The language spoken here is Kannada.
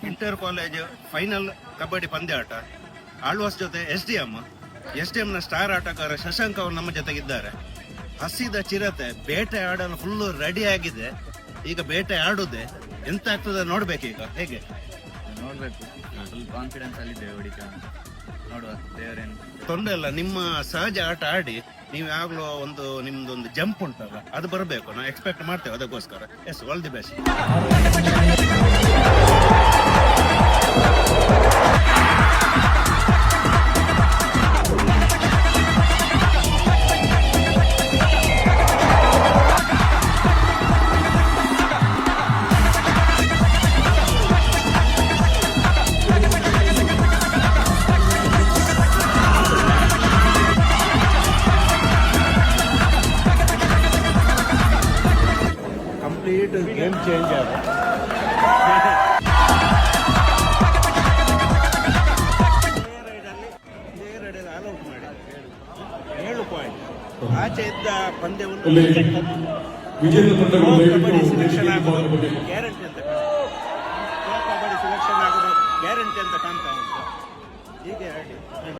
ಇಂಟರ್ ಕಾಲೇಜ್ ಫೈನಲ್ ಕಬಡ್ಡಿ ಪಂದ್ಯಾಟ ಆಳ್ವಾಸ್ ಜೊತೆ ಎಸ್ ಡಿ ನ ಸ್ಟಾರ್ ಆಟಗಾರ ಶಶಾಂಕ್ ಅವರು ನಮ್ಮ ಜೊತೆಗಿದ್ದಾರೆ. ಹಸಿದ ಚಿರತೆ ಬೇಟೆ ಆಡಲು ಫುಲ್ ರೆಡಿ ಆಗಿದೆ. ಈಗ ಬೇಟೆ ಆಡುದೆ ಎಂತ ಆಗ್ತದೆ ನೋಡ್ಬೇಕೀಗ. ಹೇಗೆ ನೋಡ್ಬೇಕು, ಫುಲ್ ಕಾನ್ಫಿಡೆನ್ಸ್ ಅಲ್ಲಿದ್ದೇವೆ, ಹೊಡಿತೇವೆ ನೋಡುವ, ದೇವರೇನು ತೊಂದರೆ ಇಲ್ಲ. ನಿಮ್ಮ ಸಹಜ ಆಟ ಆಡಿ ನೀವು ಯಾವಾಗಲೂ ನಿಮ್ದೊಂದು ಜಂಪ್ ಉಂಟಲ್ಲ, ಅದು ಬರಬೇಕು. ನಾವು ಎಕ್ಸ್ಪೆಕ್ಟ್ ಮಾಡ್ತೇವೆ ಅದಕ್ಕೋಸ್ಕರ. Yes, all the best. Complete game changer. All out ಮಾಡಿ 7 ಪಾಯಿಂಟ್ ಆಚೆ ಇದ್ದ ಪಂದ್ಯವನ್ನು ಕಬಡ್ಡಿ ಸಿಲೆಕ್ಷನ್ ಆಗೋದು ಗ್ಯಾರಂಟಿ ಅಂತ ಕಬಡ್ಡಿ ಸಿಲೆಕ್ಷನ್ ಆಗೋದು ಗ್ಯಾರಂಟಿ ಅಂತ ಕಾಣ್ತಾ ಉಂಟು. ಹೀಗೆ